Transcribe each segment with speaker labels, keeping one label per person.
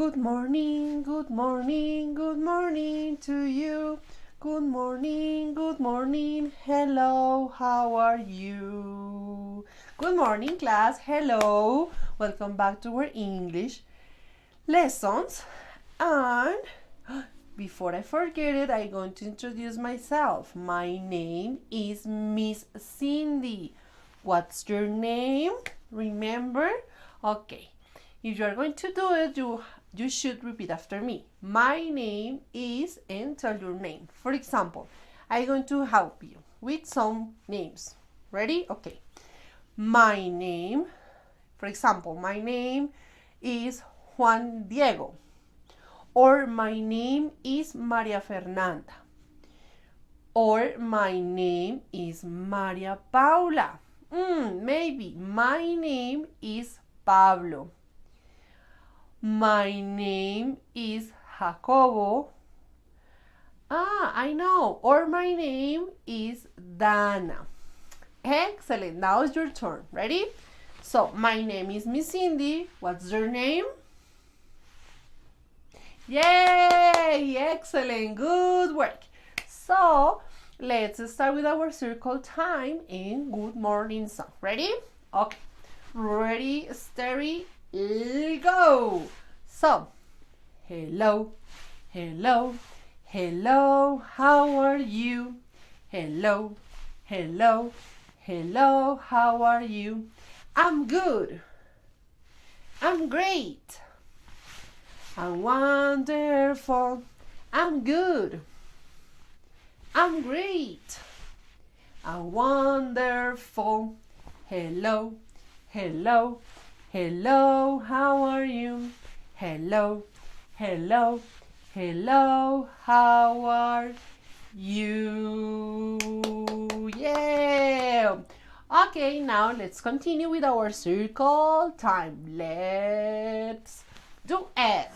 Speaker 1: Good morning, good morning, good morning to you. Good morning, hello, how are you? Good morning, class, hello. Welcome back to our English lessons. And before I forget it, I'm going to introduce myself. My name is Miss Cindy. What's your name? Remember? Okay. If you are going to do it, you should repeat after me. My name is, and tell your name. For example, I'm going to help you with some names. Ready? Okay. My name, for example, my name is Juan Diego. Or my name is Maria Fernanda. Or my name is Maria Paula. Maybe my name is Pablo. My name is Jacobo. I know. Or my name is Dana. Excellent. Now it's your turn. Ready? So, my name is Miss Cindy. What's your name? Yay! Excellent. Good work. So, let's start with our circle time and good morning song. Ready? Okay. Ready, steady, go. So, hello, hello, hello, how are you? Hello, hello, hello, how are you? I'm good. I'm great. I'm wonderful. I'm good. I'm great. I'm wonderful. Hello, hello, hello, how are you? Hello, hello, hello, how are you? Yeah! Okay, now let's continue with our circle time. Let's do it.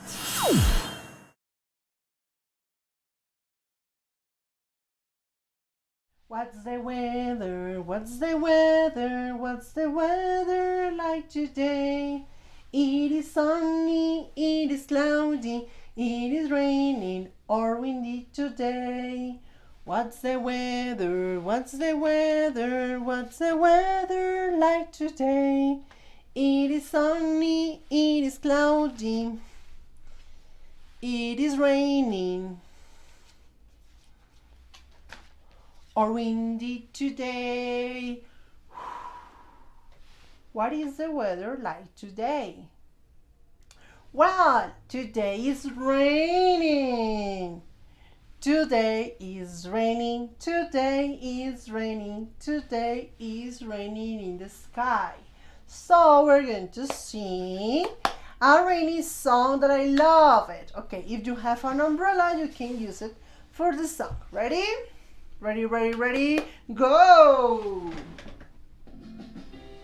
Speaker 1: What's the weather? What's the weather? What's the weather like today? It is sunny, it is cloudy, it is raining or windy today. What's the weather? What's the weather? What's the weather like today? It is sunny, it is cloudy, it is raining or windy today. What is the weather like today? Well, today is raining. Today is raining. Today is raining. Today is raining in the sky. So we're going to sing a rainy song that I love it. Okay, if you have an umbrella, you can use it for the song. Ready? Ready, ready, ready, go!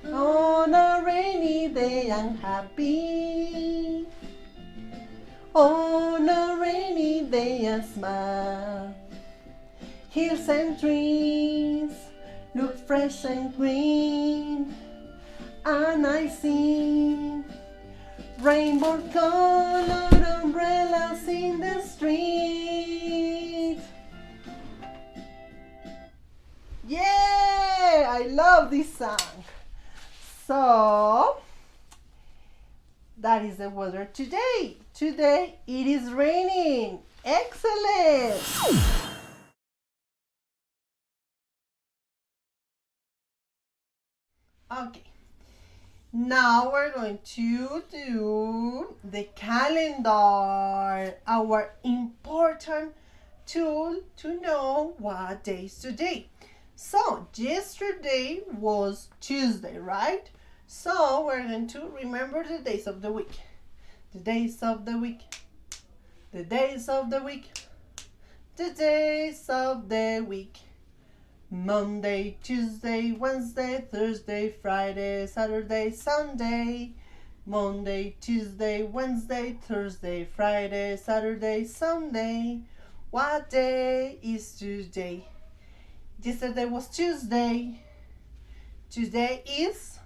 Speaker 1: On a rainy day I'm happy. On a rainy day I smile. Hills and trees look fresh and green. And I see rainbow colored umbrellas in the street. Yeah, I love this song. So, that is the weather today. Today it is raining. Excellent. Okay. Now we're going to do the calendar, our important tool to know what day is today. So, yesterday was Tuesday, right? So, we're going to remember the days of the week. The days of the week. The days of the week. The days of the week. Monday, Tuesday, Wednesday, Thursday, Friday, Saturday, Sunday. Monday, Tuesday, Wednesday, Thursday, Friday, Saturday, Sunday. What day is today? Yesterday was Tuesday. Today is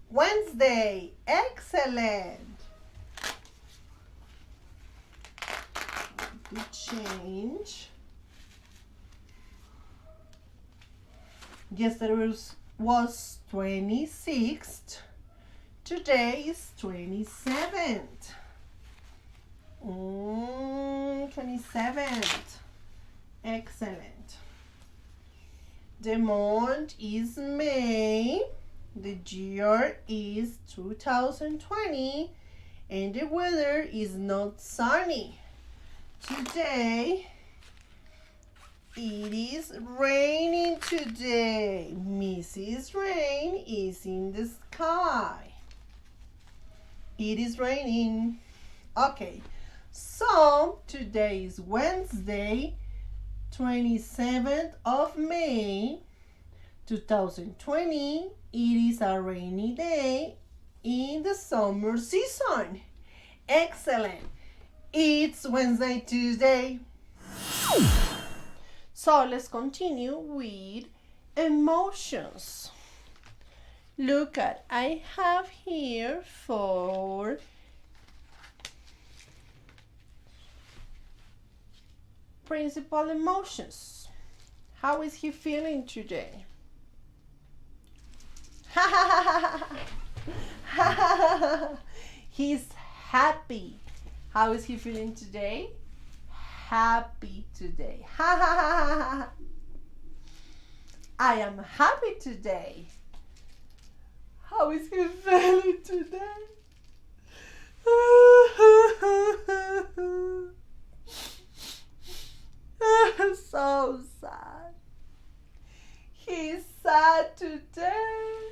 Speaker 1: Wednesday. Excellent. to change. Yesterday was 26th. Today is 27th. 27th. Excellent. The month is May. The year is 2020. And the weather is not sunny. Today, it is raining today. Mrs. Rain is in the sky. It is raining. Okay, so today is Wednesday, 27th of May, 2020. It is a rainy day in the summer season. Excellent. It's Wednesday, Tuesday. So let's continue with emotions. Look at, I have here 4 principal emotions. How is he feeling today? He's happy. How is he feeling today? Happy today. I am happy today. How is he feeling today? So sad. He's sad today.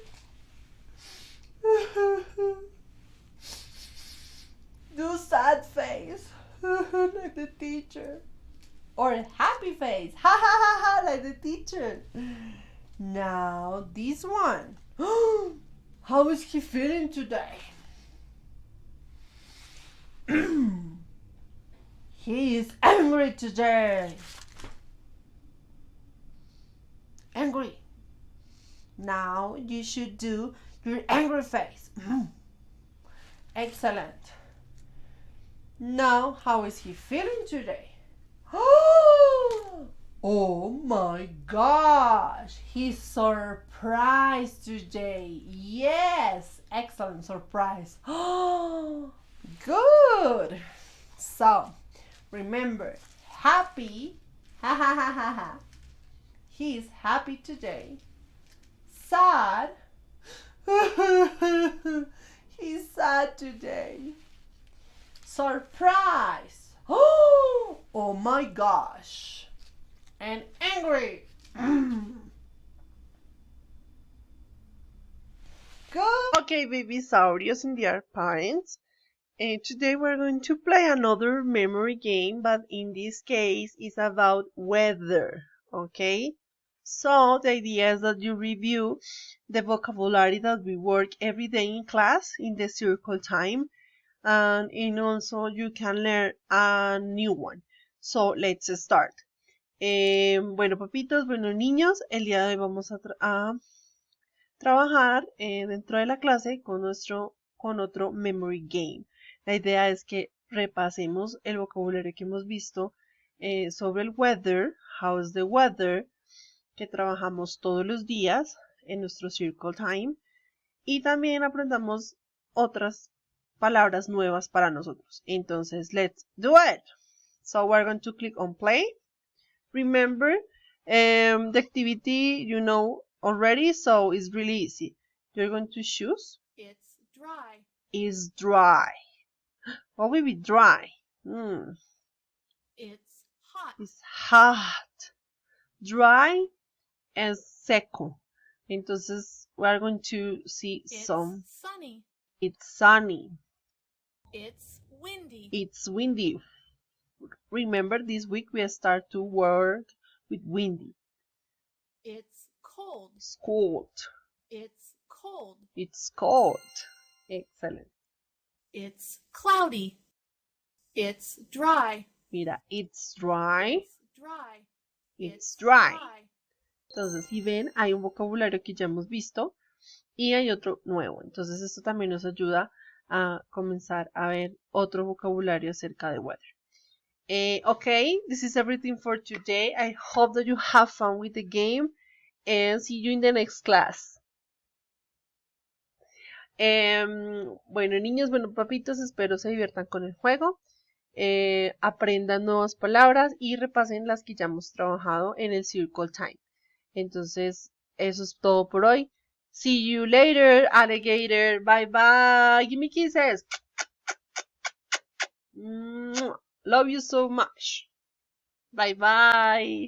Speaker 1: Do sad face like the teacher, or a happy face, ha ha ha ha, like the teacher. Now this one. How is he feeling today? He is angry today. Angry. Now you should do your angry face. Excellent. Now, how is he feeling today? Oh my gosh, he's surprised today. Yes, excellent surprise. Good. So, remember, happy, ha ha ha ha ha. He's happy today. Sad, he's sad today. Surprise! Oh my gosh! And angry! Good! Okay, baby saurios and their parents. And today we're going to play another memory game, but in this case it's about weather. Okay? So the idea is that you review the vocabulary that we work every day in class in the circle time. And also you can learn a new one. So let's start. Bueno, papitos, buenos niños, el día de hoy vamos a trabajar dentro de la clase con otro memory game. La idea es que repasemos el vocabulario que hemos visto sobre el weather, how's the weather, que trabajamos todos los días en nuestro circle time, y también aprendamos otras palabras nuevas para nosotros. Entonces, let's do it. So we're going to click on play. Remember, the activity you know already, so it's really easy. You're going to choose.
Speaker 2: It's dry.
Speaker 1: Is dry. What will be dry?
Speaker 2: It's hot.
Speaker 1: It's hot. Dry and seco. Entonces, we're going to see
Speaker 2: It's
Speaker 1: some.
Speaker 2: sunny.
Speaker 1: It's sunny.
Speaker 2: It's windy.
Speaker 1: It's windy. Remember, this week we start to work with windy.
Speaker 2: It's cold.
Speaker 1: It's cold.
Speaker 2: It's cold.
Speaker 1: It's cold. Excellent.
Speaker 2: It's cloudy. It's dry.
Speaker 1: Mira, it's dry.
Speaker 2: It's dry.
Speaker 1: It's dry. Entonces, si ven, hay un vocabulario que ya hemos visto y hay otro nuevo. Entonces, esto también nos ayuda a comenzar a ver otro vocabulario acerca de weather. Okay, this is everything for today. I hope that you have fun with the game and see you in the next class. Bueno, niños, bueno, papitos, espero se diviertan con el juego, aprendan nuevas palabras y repasen las que ya hemos trabajado en el Circle Time. Entonces, eso es todo por hoy. See you later, alligator. Bye bye. Give me kisses. Love you so much. Bye bye.